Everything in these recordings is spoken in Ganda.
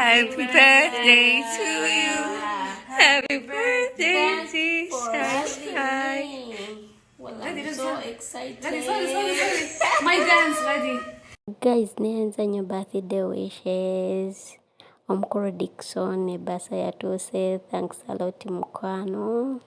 Happy birthday to you. Happy birthday, Shifah. Well, I'm so excited. Sorry. My dance ready. Guys, nianza nyo birthday wishes. Omukulu Dickson ebasa yatuuse. Thanks a lot mukwano.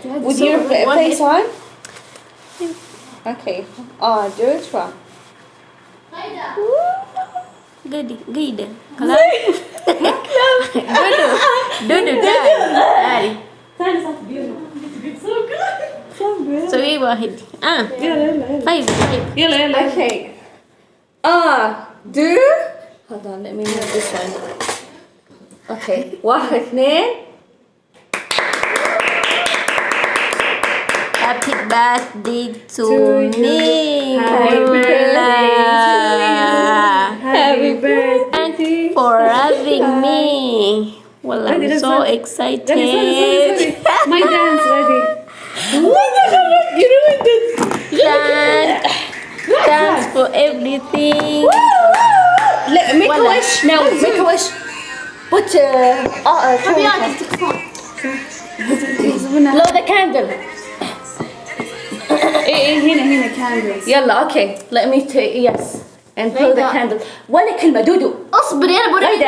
Would you face on? Okay. Do it one. Good. Hello? Dodo. Daddy. So we were ahead. Five. Okay. Do. Hold on, let me move this one. Okay. واحد اثنين. Happy birthday to me. Happy birthday to you. Happy birthday. Thank you for having me. Well, I'm so excited. Sorry. My dance ready. You ruined it. Thanks for everything. Make a wish now. Make a wish. Put blow the candle. هنا candles. يلا okay. Let me yes. And blow the candle. ولا كلمة دودو. اصبري انا بوريك ما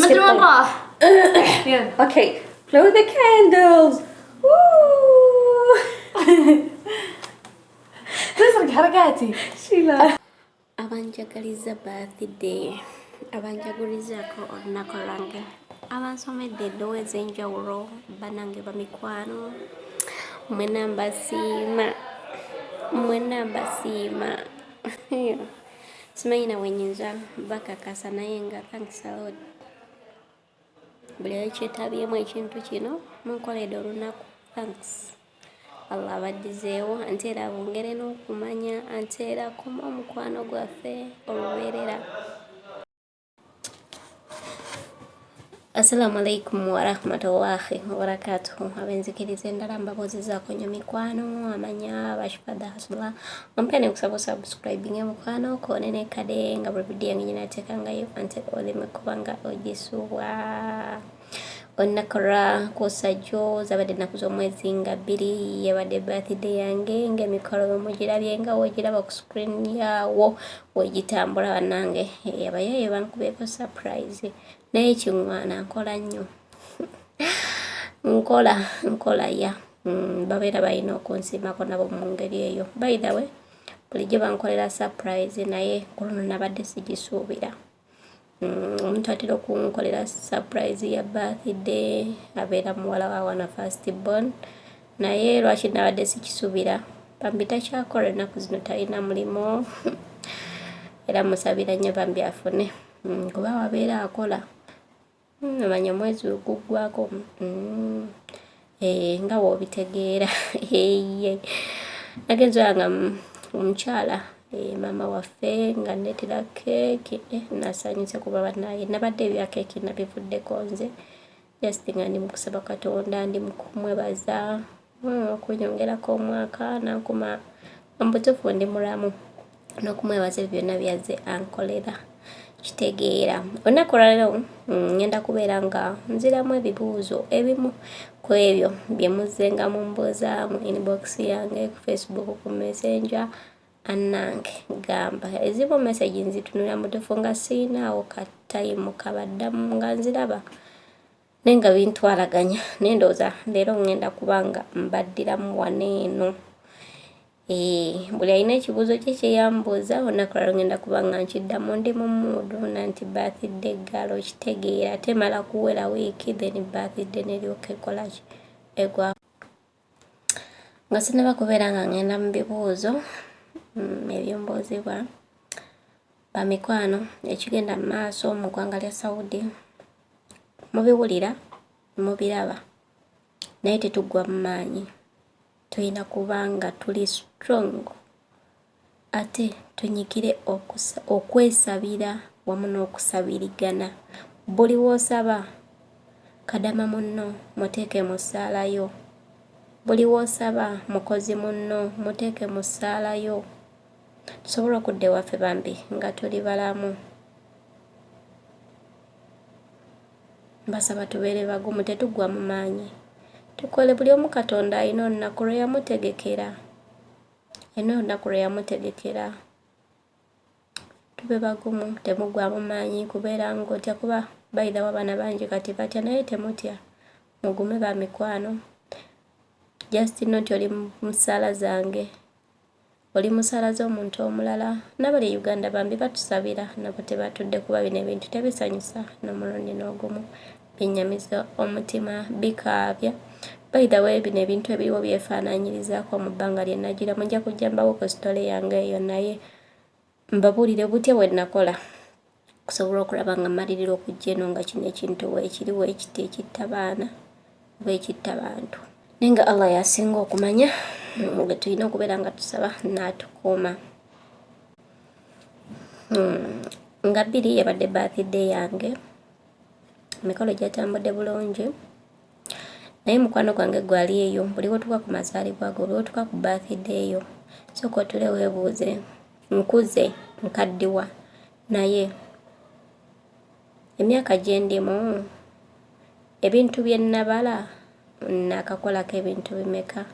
ادري وين راح. Okay. Blow the candles. Woo. تسرق حركاتي. شيلا. Abanjagaliza birthday. Abanjagulizako olunaku lwange. Abansomedde eddoboozi enjawulo banange bamikwano. Mwena mbasiima. Simanyi nawe nyinza bakakasa naye nga thanks a lot. Buli ekyetabyemu ekintu kino munkoledde olunaku. Thanks. Allah abaddizeewo ate era bongere n'okumanya ate era kuma omukwano gwaffe olubeerera. Assalamu alaikum wa rahmatullahi wa barakatuhu. Abenzikiriza endala mbabuuzizaako nnyo mikwano amanya bashifada hasula ompya ne kusaba subscribing mukwano koone ne kade nga buli video yange nateekangayo ate oleme kubanga ogisuubwa. Onnakora kusajjo zabadde ennaku z'omwezi nga 2 yabadde birthday yange ng'emikolo mugirabye nga wogiraba ku screen yawo wegitambula bannange abayaye bankubeeko surprise naye kiŋŋwana nkola nnyo nkola ya babeera balina okunsiimako nabo mu ngeri eyo. By the way bulijjo bankolera surprise naye ku luno nabadde sigisuubira. Omuntu atera okunkolera surprise ya birthday abeera muwala wa wana first born naye lwaki nabadde sikisuubira bambi takyakola ennaku zino talina mulimu era musabira nnyo bambi afune kuba wabeera akola amanya omwezi oguggwako nga woobitegeera nagenza nga omukyala mama waffe nga nneetera keeki nasanyuse kuba bannaye nabadde ebya keeki nabivuddeko nze just nga ndi mukusaba Katonda ndi mukumwebaza okunyongerako omwaka nankuma omubutuufu ndi mulamu n'okumwebaza ebyo byonna byazze ankolera kitegeera. Olunaku lwaleero ngenda kubeera nga nziramu ebibuuzo ebimu ku ebyo bye muzzenga mumbuuza mu inbox yange ku Facebook ku messenger annange gamba ezimu message nzitunula mutuufu nga siinaawo katayimu kabaddamu nga nziraba naye nga bintwalaganya naye ndowooza leero ngenda kubanga mbaddiramu waneeno. Buli alina ekibuuzo kye kyeyambuuza olunaku lwaleero ngenda kubanga nkiddamu ndi mu muudu nanti birthday galo kitegeera temala kuwera wiiki then birthday neryoka ekolaki egwa nga sinaba kubeera nga ngenda mu bibuuzo ebyombuuzibwa Bamikwano ekigenda mu maaso mu ggwanga lya Saudi mubiwulira mubiraba naye tetuggwa mu maanyi. Tulina kubanga tuli strong ate tunyikire okwesabira wamu n'okusabirigana. Buli w'osaba Kadama munno muteeke mu ssaala yo. Buli w'osaba mukozi munno muteeke mu ssaala yo. Tusobole okudda ewaffe bambi nga tuli balamu. Mbasaba tubeere bagumu, tetuggwa mu maanyi. Tukole buli omu Katonda alina olunaku lwe yamutegekera. Tube bagumu, temuggwa mu maanyi kubeera ng'otya kuba bayitawo abaana bangi kati batya naye temutya. Mugume Bamikwano. Just not oli mu ssaala zange. Oli mu ssaala z'omuntu omulala. N'abali Uganda bambi batusabira nabo tebatudde kuba bino ebintu tebisanyusa n'omulundi n'ogumu. Binnyamiza omutima, bikaabya. Bayitawo bino ebintu ebiriwo byefaanaanyirizaako mu bbanga lye nagira. Mujja kujja mbawuko sitole yange eyo naye mbabuulire butya bwe nakola kusobola okulaba nga mmalirira okujja eno nga kino ekintu weekiri weekiti ekitta baana oba ekitta bantu. Naye nga Allah yasinga okumanya nga tulina okubeera nga tusaba n'atukuuma. Nga 2 yabadde birthday yange. Emikolo gyatambudde bulungi. Naye mukwano gwange gwali eyo. Buli wotuka ku mazaalibwa go, buli wotuka ku birthday yo, sooka otule weebuuze, nkuze nkaddiwa naye emyaka gye ndimu ebintu bye nabala nakakolako ebintu bimeka.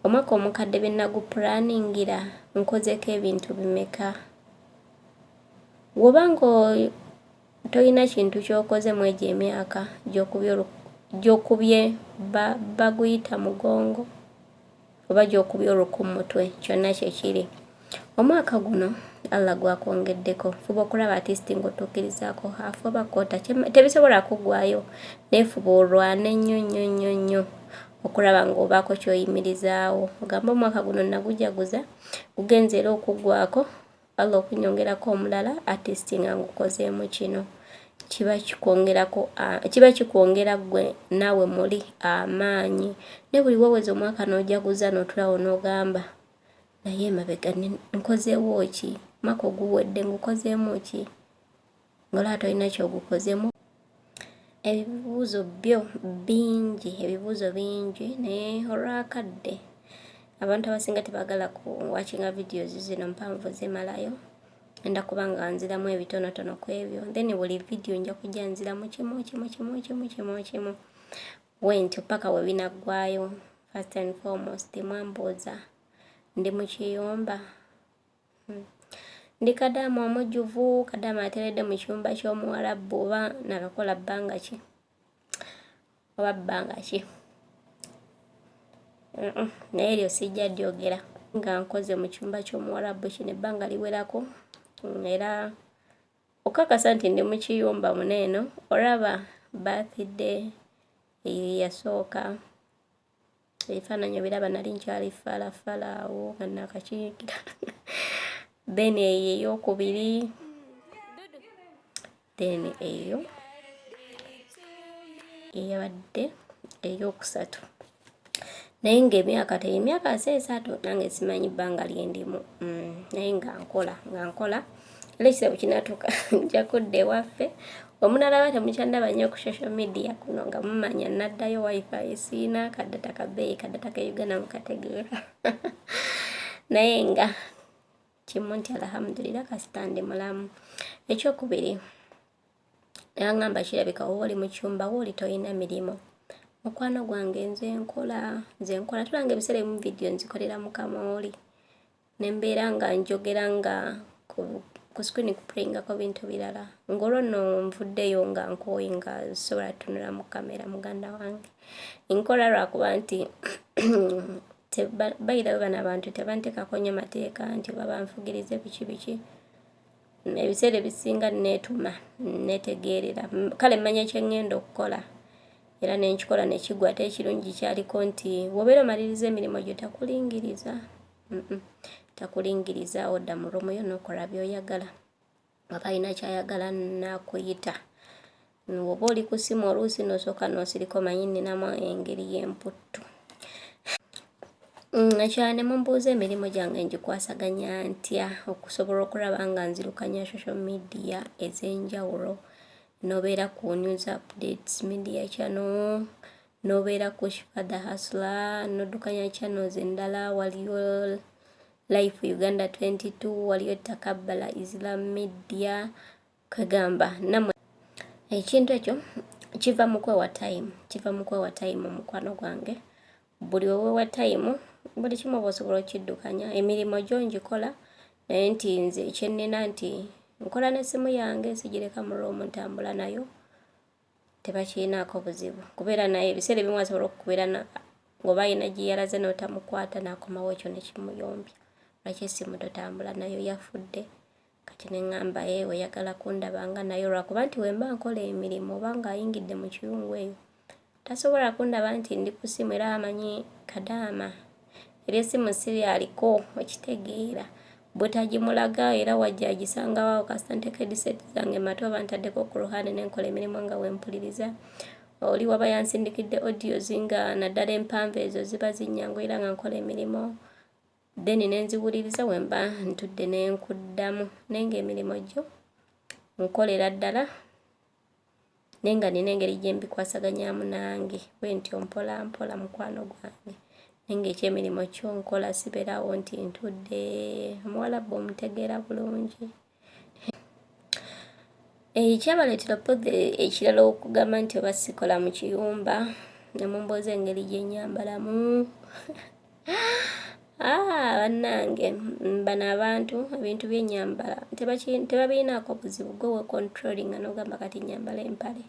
Omwaka omukadde bye nagupulaningira nkozeko ebintu bimeka. Woba nga tolina kintu ky'okoze mu egyo emyaka gy'okubye baguyita mugongo oba gy'okubye oluku mu mutwe, kyonna kyekiri. Omwaka guno Allah gwakwongeddeko. Fuba okulaba artisti ng'otuukirizaako hafu oba kkoota. Tebisobola kuggwayo naye fuba olwane nnyo okulaba ng'obaako ky'oyimirizaawo. Ogamba omwaka guno nagujaguza gugenze era okuggwaako, Allah okunyongerako omulala artisti nga ngukozeemu kino. Kiba kikwongera gwe naawe muli amaanyi. Ne buli waweza omwaka n'ojaguza n'otulawo n'ogamba naye emabega nkozeewo ki? Omwaka oguwedde ngukozeemu ki? Ng'olaba tolina kyogukozeemu. Ebibuuzo byo bingi naye olwakadde abantu abasinga tebaagala kuwakinga videos zino mpanvu zimalayo. Enda kuba nga nziramu ebitonotono ku ebyo. Then buli video nja kujja nziramu kimu wentyo paka we binaggwayo. First and foremost mwambuuza ndi mu kiyumba. Ndi Kadama omujjuvu. Kadama ateredde mu kiyumba ky'omuwarabu oba nakakola bbanga ki? Oba bbanga ki? Naye eryo sijja lyogera nga nkoze mu kiyumba ky'omuwarabu kino ebbanga liwerako. Era okakasa nti ndi mu kiyumba muneeno. Olaba birthday yasooka ebifaananyi biraba nali nkyali falaawo nga nakakiikira. Then eyo ey'okubiri. Then eyo eyabadde ey'okusatu. Naye ng'emyaka emyaka 3 nange simanyi bbanga lyendimu. Naye nga nkola era ekisebo kinatuuka nja kudda ewaffe. Omunalaba temukyandaba nnyo ku social media kuno nga mumanya naddayo wifi siina kadata kabeeyi kadata ke Uganda mukategeera. Naye nga kimu nti alhamdulillah kasita ndi mulamu. Ekyokubiri nangamba kirabika woba oli mu kyumba wooli tolina mirimu. Mukwano gwange nze nkola tulanga ebiseera ebimu video nzikolera mu kamooli nembeera nga njogera nga ku screen kuplayingako bintu birala. Ng'olwo nno nvuddeyo nga nkooye nga sobola tunula mu kamera muganda wange. Nkola lwakuba nti bayirawo bano abantu tebanteekako nnyo mateeka nti oba banfugirize biki. Ebiseera ebisinga neetuma neetegeerera. Kale mmanya kye ngenda okukola era nenkikola nekigwa. Ate ekirungi kyaliko nti wobeera omaliriza emirimu gyo takulingiriza. takulingiriza odda mu room yo n'okola by'oyagala. Aba alina kyayagala nakuyita. Oba oli ku ssimu oluusi n'osooka n'osirika omanyi nninamu engeri y'emputtu. Nakyane mumbuuza emirimu gyange ngikwasaganya ntya okusobola okulaba nga nzirukanya social media ez'enjawulo. Nobeera ku news updates media channel, nobeera ku Shifah the Hustler, noddukanya channels endala, waliyo Life Uganda 22, waliyo Takabbala Islam Media, kwegamba namwe ekintu ekyo kiva mu kwewa time omukwano gwange. Buli wewewa time buli kimu bw'osobola okiddukanya. Emirimu gyo ngikola naye nti nze kyennina nti nkola n'essimu yange sigireka mu room ntambula nayo, tebakiinaako buzibu. Kubeera naye ebiseera ebimu asobola okukubeera ng'oba alina gye yalaze n'otamukwata n'akomawo ekyo ne kimuyombya. Lwaki essimu totambula nayo yafudde? Kati ne ŋŋamba oyagala kundabanga nayo lwakuba nti wemba nkola emirimu oba ng'ayingidde mu kiyungu eyo tasobola kundaba nti ndi ku ssimu era amanyi Kadama era essimu si aliko okitegeera. Bwetagimulaga era wajja agisangawo kasita nteeka headset zange matu oba ntaddeko ku ruhande n'enkola emirimu nga wempuliriza. Oli waba yansindikidde audios nga naddala empanvu ezo ziba zinnyanguira nga nkola emirimu. Then nenziwuliriza wemba ntudde n'enkuddamu. Naye ng'emirimu gyo nkolera ddala naye nga nina engeri gye mbikwasaganyamu nange bwentyo mpola mpola mukwano gwange. Naye ng'ekyemirimu kyo nkola sibeerawo nti ntudde. Omuwalabu omutegeera bulungi. Ekyabaleetera podde ekirala okugamba nti oba sikola mu kiyumba ne mumbuuza engeri gye nnyambalamu. Bannange bano abantu ebintu byennyambala tebabiinaako buzibu. Gwe wecontrollinga n'ogamba kati nnyambala empale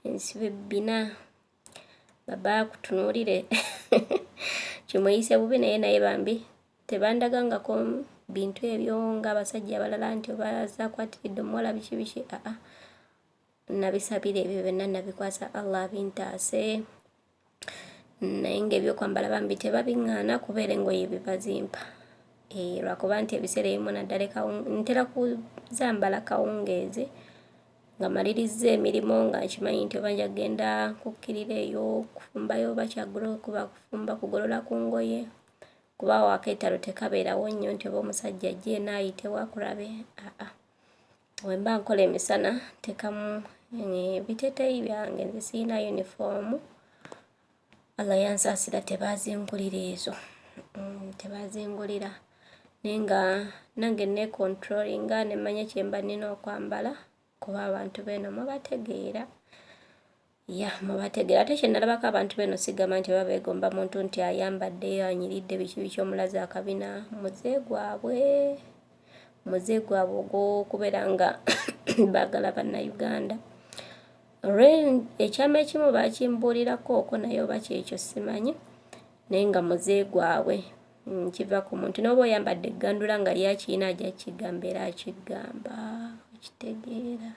ensibe bbina baba kutunuulire kimuyise bubi naye bambi tebandagangako bintu ebyo ng'abasajja abalala nti oba zaakwatiridde omuwala biki nabisabira ebyo byonna nabikwasa Allah bintaase. Naye ng'ebyokwambala bambi tebabiŋŋaana kubeera engoye bibazimpa. Lwakuba nti ebiseera ebimu naddala ntera kuzambala kawungeezi nga maliriza emirimu nga nkimanyi nti oba nja kugenda kukkirira eyo kufumbayo oba kyaggulo kuba kufumba kugolola ku ngoye kuba awo akeetalo tekabeerawo nnyo nti oba omusajja ajje naayitewo akulabe. Wemba nkola emisana ntekamu ebiteeteeyi byange nze sirina uniform. Allah yansaasira tebaazingulira ezo. Tebaazingulira naye nga nange neecontrollinga ne mmanya kye mba nnina okwambala kuba abantu beno mubategeera. Mubategeera. Ate kye nalabako abantu beno sigamba nti baba beegomba muntu nti ayambadde anyiridde biki omulaze akabina. Muze gwabwe ogw'okubeera nga baagala Bannayuganda. Ekyama ekimu baakimbuulirako okwo naye oba kyekyo simanyi naye nga muze gwabwe kiva ku muntu. N'oba oyambadde eggandula nga lyakiyina ajja kigamba era akigamba okitegeera.